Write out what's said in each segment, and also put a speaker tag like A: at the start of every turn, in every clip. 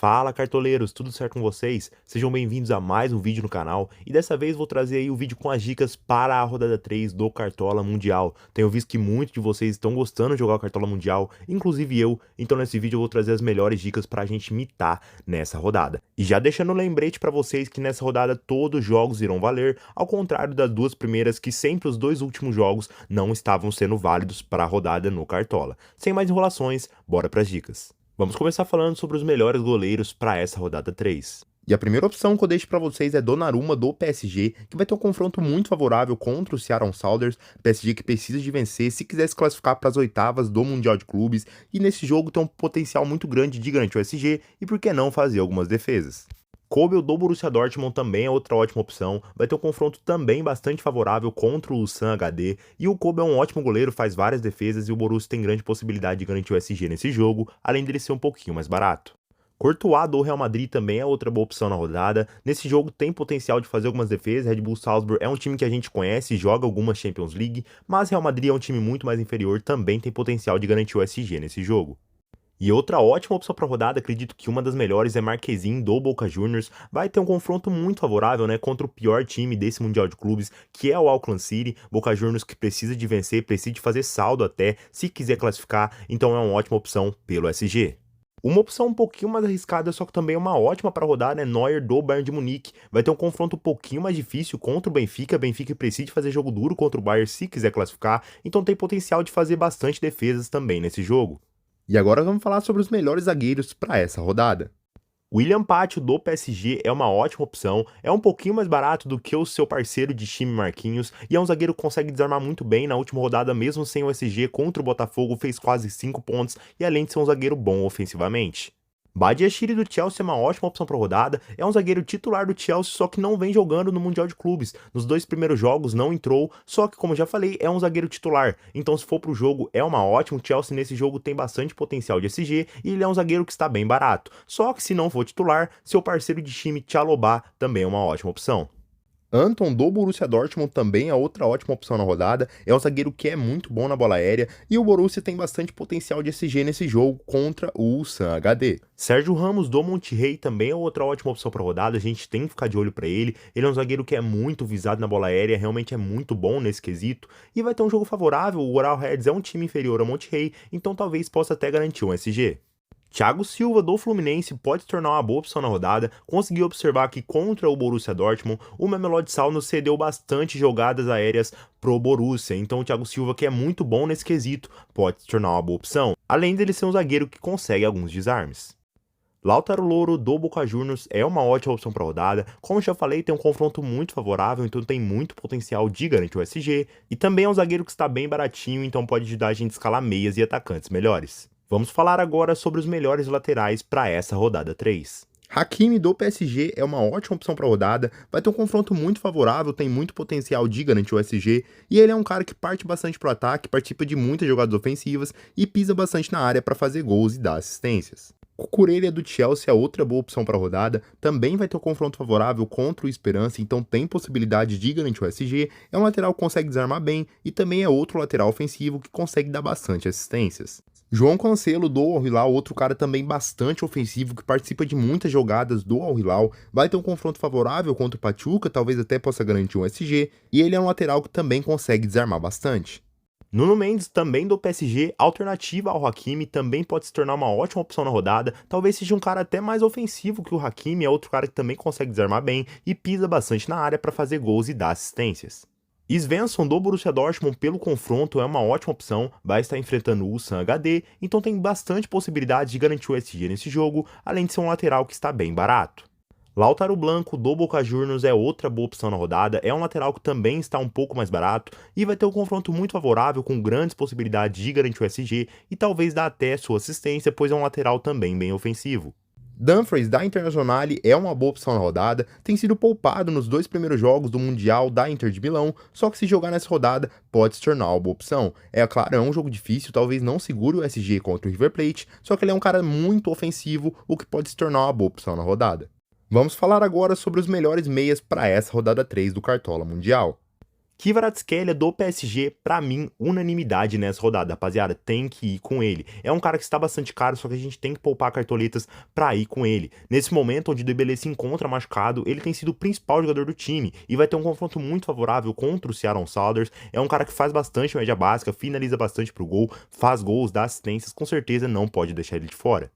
A: Fala cartoleiros, tudo certo com vocês? Sejam bem-vindos a mais um vídeo no canal e dessa vez vou trazer aí o vídeo com as dicas para a rodada 3 do Cartola Mundial. Tenho visto que muitos de vocês estão gostando de jogar o Cartola Mundial, inclusive eu, então nesse vídeo eu vou trazer as melhores dicas para a gente mitar nessa rodada. E já deixando um lembrete para vocês que nessa rodada todos os jogos irão valer, ao contrário das duas primeiras que sempre os dois últimos jogos não estavam sendo válidos para a rodada no Cartola. Sem mais enrolações, bora para as dicas. Vamos começar falando sobre os melhores goleiros para essa rodada 3. E a primeira opção que eu deixo para vocês é Donnarumma do PSG, que vai ter um confronto muito favorável contra o Seattle Sounders, PSG que precisa de vencer se quiser se classificar para as oitavas do Mundial de Clubes, e nesse jogo tem um potencial muito grande de garantir o PSG e por que não fazer algumas defesas. Kobel do Borussia Dortmund também é outra ótima opção, vai ter um confronto também bastante favorável contra o Sam HD, e o Kobel é um ótimo goleiro, faz várias defesas e o Borussia tem grande possibilidade de garantir o SG nesse jogo, além dele ser um pouquinho mais barato. Courtois do Real Madrid também é outra boa opção na rodada, nesse jogo tem potencial de fazer algumas defesas, Red Bull Salzburg é um time que a gente conhece e joga algumas Champions League, mas Real Madrid é um time muito mais inferior, também tem potencial de garantir o SG nesse jogo. E outra ótima opção para a rodada, acredito que uma das melhores é Marquezin do Boca Juniors, vai ter um confronto muito favorável, né, contra o pior time desse Mundial de Clubes, que é o Auckland City, Boca Juniors que precisa de vencer, precisa de fazer saldo até, se quiser classificar, então é uma ótima opção pelo SG. Uma opção um pouquinho mais arriscada, só que também é uma ótima para rodar, é Neuer do Bayern de Munique. Vai ter um confronto um pouquinho mais difícil contra o Benfica precisa de fazer jogo duro contra o Bayern se quiser classificar, então tem potencial de fazer bastante defesas também nesse jogo. E agora vamos falar sobre os melhores zagueiros para essa rodada. William Pátio do PSG é uma ótima opção, é um pouquinho mais barato do que o seu parceiro de time Marquinhos e é um zagueiro que consegue desarmar muito bem. Na última rodada, mesmo sem o SG contra o Botafogo, fez quase 5 pontos e além de ser um zagueiro bom ofensivamente. Badiashile do Chelsea é uma ótima opção para rodada, é um zagueiro titular do Chelsea, só que não vem jogando no Mundial de Clubes. Nos dois primeiros jogos não entrou, só que como já falei, é um zagueiro titular. Então se for pro jogo é uma ótima, o Chelsea nesse jogo tem bastante potencial de SG e ele é um zagueiro que está bem barato. Só que se não for titular, seu parceiro de time Chalobah também é uma ótima opção. Anton do Borussia Dortmund também é outra ótima opção na rodada, é um zagueiro que é muito bom na bola aérea e o Borussia tem bastante potencial de SG nesse jogo contra o Sam HD. Sérgio Ramos do Monterrey também é outra ótima opção para rodada, a gente tem que ficar de olho para ele, ele é um zagueiro que é muito visado na bola aérea, realmente é muito bom nesse quesito e vai ter um jogo favorável, o Ural Reds é um time inferior ao Monterrey, então talvez possa até garantir um SG. Thiago Silva do Fluminense pode se tornar uma boa opção na rodada, consegui observar que contra o Borussia Dortmund, o Mamelodi Salno cedeu bastante jogadas aéreas pro Borussia, então o Thiago Silva, que é muito bom nesse quesito, pode se tornar uma boa opção, além dele ser um zagueiro que consegue alguns desarmes. Lautaro Louro do Boca Juniors é uma ótima opção para rodada, como já falei, tem um confronto muito favorável, então tem muito potencial de garantir o SG, e também é um zagueiro que está bem baratinho, então pode ajudar a gente a escalar meias e atacantes melhores. Vamos falar agora sobre os melhores laterais para essa rodada 3. Hakimi do PSG é uma ótima opção para rodada, vai ter um confronto muito favorável, tem muito potencial de garantir o SG, e ele é um cara que parte bastante pro ataque, participa de muitas jogadas ofensivas e pisa bastante na área para fazer gols e dar assistências. Cucurella do Chelsea é outra boa opção para rodada, também vai ter um confronto favorável contra o Esperance, então tem possibilidade de garantir o SG, é um lateral que consegue desarmar bem e também é outro lateral ofensivo que consegue dar bastante assistências. João Cancelo do Al Hilal, outro cara também bastante ofensivo, que participa de muitas jogadas do Al Hilal, vai ter um confronto favorável contra o Pachuca, talvez até possa garantir um SG, e ele é um lateral que também consegue desarmar bastante. Nuno Mendes, também do PSG, alternativa ao Hakimi, também pode se tornar uma ótima opção na rodada, talvez seja um cara até mais ofensivo que o Hakimi, é outro cara que também consegue desarmar bem e pisa bastante na área para fazer gols e dar assistências. Svensson do Borussia Dortmund pelo confronto é uma ótima opção, vai estar enfrentando o Sam HD, então tem bastante possibilidade de garantir o SG nesse jogo, além de ser um lateral que está bem barato. Lautaro Blanco do Boca Juniors é outra boa opção na rodada, é um lateral que também está um pouco mais barato e vai ter um confronto muito favorável com grandes possibilidades de garantir o SG e talvez dar até sua assistência, pois é um lateral também bem ofensivo. Dumfries da Internazionale é uma boa opção na rodada, tem sido poupado nos dois primeiros jogos do Mundial da Inter de Milão, só que se jogar nessa rodada pode se tornar uma boa opção. É claro, é um jogo difícil, talvez não segure o SG contra o River Plate, só que ele é um cara muito ofensivo, o que pode se tornar uma boa opção na rodada. Vamos falar agora sobre os melhores meias para essa rodada 3 do Cartola Mundial. Kvaratskhelia do PSG, pra mim, unanimidade nessa rodada, rapaziada, tem que ir com ele. É um cara que está bastante caro, só que a gente tem que poupar cartoletas pra ir com ele. Nesse momento onde o Dembélé se encontra machucado, ele tem sido o principal jogador do time e vai ter um confronto muito favorável contra o Seattle Sounders. É um cara que faz bastante média básica, finaliza bastante pro gol, faz gols, dá assistências, com certeza não pode deixar ele de fora.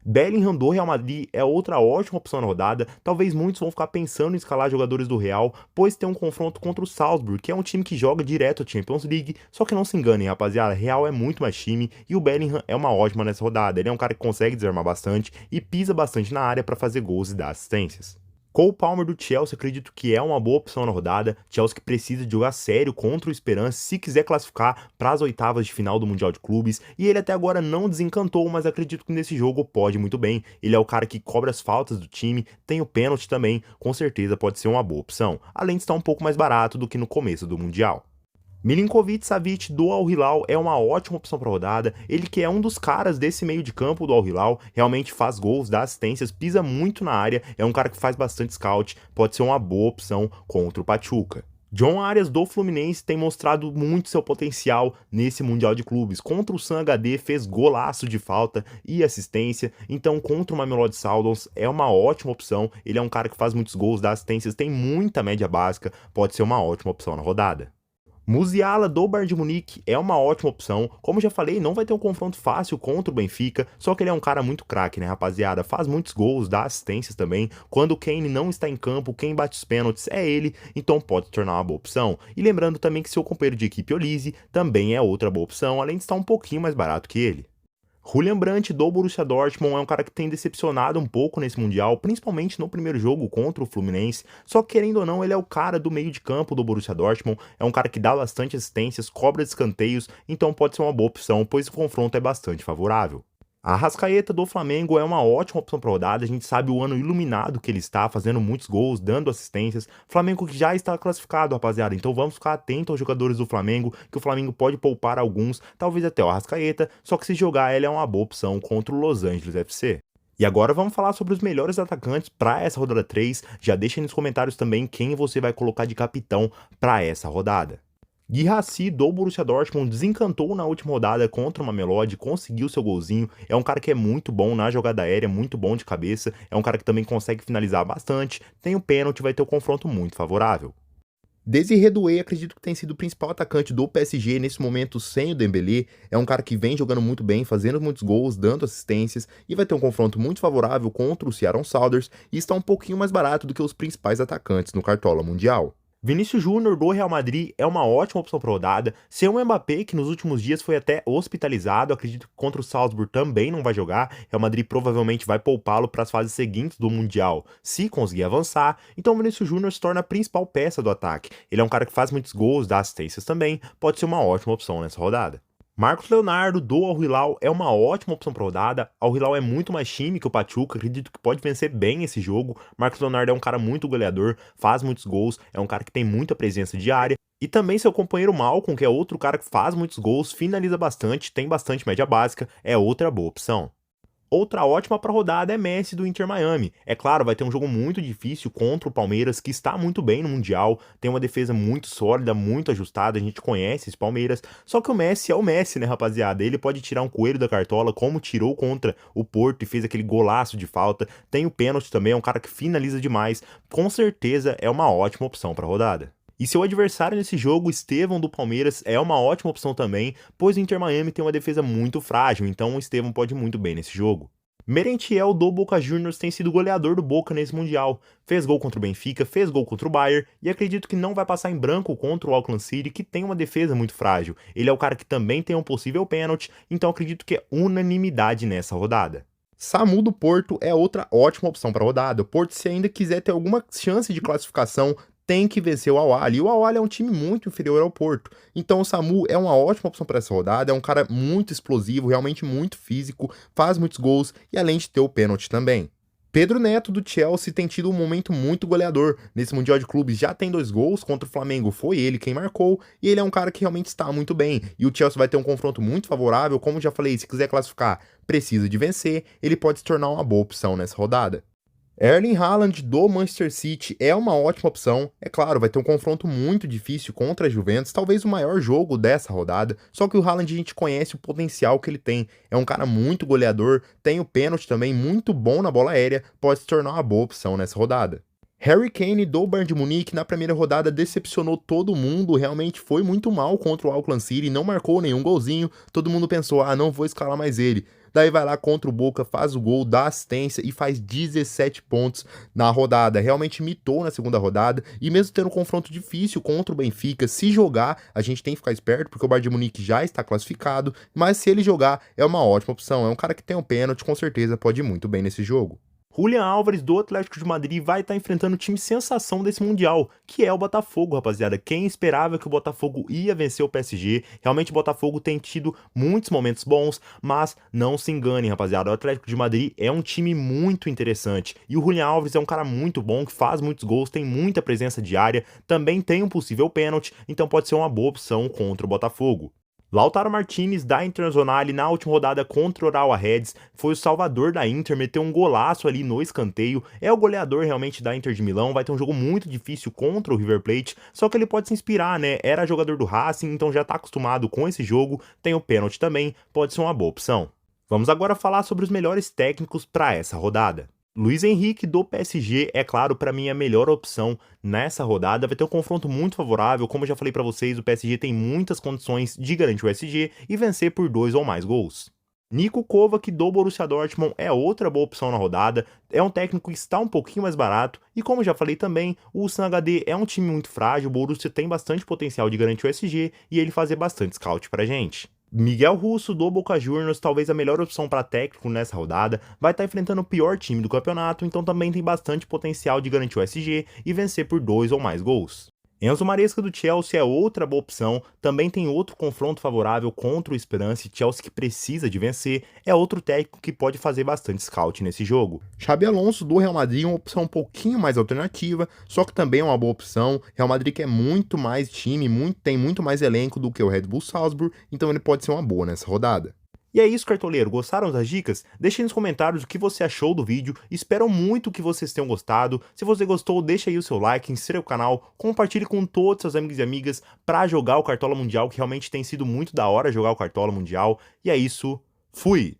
A: Bellingham do Real Madrid é outra ótima opção na rodada. Talvez muitos vão ficar pensando em escalar jogadores do Real, pois tem um confronto contra o Salzburg, que é um time que joga direto a Champions League. Só que não se enganem, rapaziada, Real é muito mais time e o Bellingham é uma ótima nessa rodada. Ele é um cara que consegue desarmar bastante e pisa bastante na área para fazer gols e dar assistências. Cole Palmer do Chelsea, acredito que é uma boa opção na rodada. Chelsea que precisa de jogar sério contra o Esperance se quiser classificar para as oitavas de final do Mundial de Clubes. E ele até agora não desencantou, mas acredito que nesse jogo pode muito bem. Ele é o cara que cobra as faltas do time, tem o pênalti também, com certeza pode ser uma boa opção. Além de estar um pouco mais barato do que no começo do Mundial. Milinkovic-Savic do Al Hilal é uma ótima opção para rodada, ele que é um dos caras desse meio de campo do Al Hilal, realmente faz gols, dá assistências, pisa muito na área, é um cara que faz bastante scout, pode ser uma boa opção contra o Pachuca. John Arias do Fluminense tem mostrado muito seu potencial nesse Mundial de Clubes. Contra o Sam HD fez golaço de falta e assistência, então contra o Mamelodi Sundowns é uma ótima opção, ele é um cara que faz muitos gols, dá assistências, tem muita média básica, pode ser uma ótima opção na rodada. Musiala do Bayern de Munique é uma ótima opção, como já falei, não vai ter um confronto fácil contra o Benfica, só que ele é um cara muito craque, né, rapaziada, faz muitos gols, dá assistências também, quando o Kane não está em campo, quem bate os pênaltis é ele, então pode se tornar uma boa opção. E lembrando também que seu companheiro de equipe Olise também é outra boa opção, além de estar um pouquinho mais barato que ele. Julian Brandt do Borussia Dortmund é um cara que tem decepcionado um pouco nesse Mundial, principalmente no primeiro jogo contra o Fluminense, só que querendo ou não, ele é o cara do meio de campo do Borussia Dortmund, é um cara que dá bastante assistências, cobra de escanteios, então pode ser uma boa opção, pois o confronto é bastante favorável. A Arrascaeta do Flamengo é uma ótima opção para rodada, a gente sabe o ano iluminado que ele está, fazendo muitos gols, dando assistências, Flamengo que já está classificado, rapaziada, então vamos ficar atentos aos jogadores do Flamengo, que o Flamengo pode poupar alguns, talvez até o Arrascaeta, só que se jogar ele é uma boa opção contra o Los Angeles FC. E agora vamos falar sobre os melhores atacantes para essa rodada 3, já deixa nos comentários também quem você vai colocar de capitão para essa rodada. Guirassy do Borussia Dortmund desencantou na última rodada contra o Mamelodi, conseguiu seu golzinho, é um cara que é muito bom na jogada aérea, muito bom de cabeça, é um cara que também consegue finalizar bastante, tem o pênalti, vai ter um confronto muito favorável. Désiré Doué, acredito que tem sido o principal atacante do PSG nesse momento sem o Dembélé, é um cara que vem jogando muito bem, fazendo muitos gols, dando assistências e vai ter um confronto muito favorável contra o Seattle Sounders e está um pouquinho mais barato do que os principais atacantes no Cartola Mundial. Vinícius Júnior do Real Madrid é uma ótima opção para rodada. Sem o Mbappé, que nos últimos dias foi até hospitalizado, acredito que contra o Salzburg também não vai jogar. Real Madrid provavelmente vai poupá-lo para as fases seguintes do Mundial, se conseguir avançar. Então o Vinícius Júnior se torna a principal peça do ataque. Ele é um cara que faz muitos gols, dá assistências também, pode ser uma ótima opção nessa rodada. Marcos Leonardo do Al Hilal é uma ótima opção para rodada. Al Hilal é muito mais time que o Pachuca, acredito que pode vencer bem esse jogo. Marcos Leonardo é um cara muito goleador, faz muitos gols, é um cara que tem muita presença de área. E também seu companheiro Malcom, que é outro cara que faz muitos gols, finaliza bastante, tem bastante média básica, é outra boa opção. Outra ótima para rodada é Messi do Inter Miami. É claro, vai ter um jogo muito difícil contra o Palmeiras, que está muito bem no Mundial, tem uma defesa muito sólida, muito ajustada, a gente conhece esse Palmeiras, só que o Messi é o Messi, né, rapaziada? Ele pode tirar um coelho da cartola, como tirou contra o Porto e fez aquele golaço de falta, tem o pênalti também, é um cara que finaliza demais, com certeza é uma ótima opção para rodada. E seu adversário nesse jogo, Estevão do Palmeiras, é uma ótima opção também, pois o Inter Miami tem uma defesa muito frágil, então o Estevão pode ir muito bem nesse jogo. Merentiel do Boca Juniors tem sido goleador do Boca nesse Mundial, fez gol contra o Benfica, fez gol contra o Bayern e acredito que não vai passar em branco contra o Auckland City, que tem uma defesa muito frágil. Ele é o cara que também tem um possível pênalti, então acredito que é unanimidade nessa rodada. Samu do Porto é outra ótima opção para rodada. O Porto, se ainda quiser ter alguma chance de classificação, tem que vencer o Al-Ahly. E o Al-Ahly é um time muito inferior ao Porto. Então o Samu é uma ótima opção para essa rodada, é um cara muito explosivo, realmente muito físico, faz muitos gols e além de ter o pênalti também. Pedro Neto do Chelsea tem tido um momento muito goleador. Nesse Mundial de Clubes já tem 2 gols, contra o Flamengo foi ele quem marcou, e ele é um cara que realmente está muito bem. E o Chelsea vai ter um confronto muito favorável, como já falei, se quiser classificar, precisa de vencer, ele pode se tornar uma boa opção nessa rodada. Erling Haaland do Manchester City é uma ótima opção. É claro, vai ter um confronto muito difícil contra a Juventus, talvez o maior jogo dessa rodada. Só que o Haaland a gente conhece o potencial que ele tem. É um cara muito goleador, tem o pênalti também muito bom na bola aérea, pode se tornar uma boa opção nessa rodada. Harry Kane do Bayern de Munique na primeira rodada decepcionou todo mundo, realmente foi muito mal contra o Auckland City, não marcou nenhum golzinho, todo mundo pensou, não vou escalar mais ele. Daí vai lá contra o Boca, faz o gol, dá assistência e faz 17 pontos na rodada. Realmente mitou na segunda rodada e mesmo tendo um confronto difícil contra o Benfica, se jogar, a gente tem que ficar esperto porque o Bayern de Munique já está classificado, mas se ele jogar é uma ótima opção, é um cara que tem um pênalti, com certeza pode ir muito bem nesse jogo. Julian Álvares do Atlético de Madrid vai estar enfrentando o time sensação desse Mundial, que é o Botafogo, rapaziada. Quem esperava que o Botafogo ia vencer o PSG? Realmente o Botafogo tem tido muitos momentos bons, mas não se enganem, rapaziada. O Atlético de Madrid é um time muito interessante. E o Julian Álvares é um cara muito bom, que faz muitos gols, tem muita presença de área, também tem um possível pênalti, então pode ser uma boa opção contra o Botafogo. Lautaro Martinez da Internazionale na última rodada contra o Urawa Reds foi o salvador da Inter, meteu um golaço ali no escanteio, é o goleador realmente da Inter de Milão, vai ter um jogo muito difícil contra o River Plate, só que ele pode se inspirar, né? Era jogador do Racing, então já tá acostumado com esse jogo, tem o pênalti também, pode ser uma boa opção. Vamos agora falar sobre os melhores técnicos para essa rodada. Luiz Henrique do PSG é, claro, para mim a melhor opção nessa rodada. Vai ter um confronto muito favorável. Como eu já falei para vocês, o PSG tem muitas condições de garantir o SG e vencer por 2 ou mais gols. Niko Kovac do Borussia Dortmund é outra boa opção na rodada. É um técnico que está um pouquinho mais barato. E como já falei também, o Ulsan HD é um time muito frágil. O Borussia tem bastante potencial de garantir o SG e ele fazer bastante scout pra gente. Miguel Russo do Boca Juniors, talvez a melhor opção para técnico nessa rodada, vai estar enfrentando o pior time do campeonato, então também tem bastante potencial de garantir o SG e vencer por 2 ou mais gols. Enzo Maresca do Chelsea é outra boa opção, também tem outro confronto favorável contra o Esperance, Chelsea que precisa de vencer, é outro técnico que pode fazer bastante scout nesse jogo. Xabi Alonso do Real Madrid é uma opção um pouquinho mais alternativa, só que também é uma boa opção, Real Madrid que é muito mais time, tem muito mais elenco do que o Red Bull Salzburg, então ele pode ser uma boa nessa rodada. E é isso, cartoleiro. Gostaram das dicas? Deixe nos comentários o que você achou do vídeo. Espero muito que vocês tenham gostado. Se você gostou, deixa aí o seu like, inscreva o canal, compartilhe com todos seus amigos e amigas para jogar o Cartola Mundial, que realmente tem sido muito da hora jogar o Cartola Mundial. E é isso. Fui!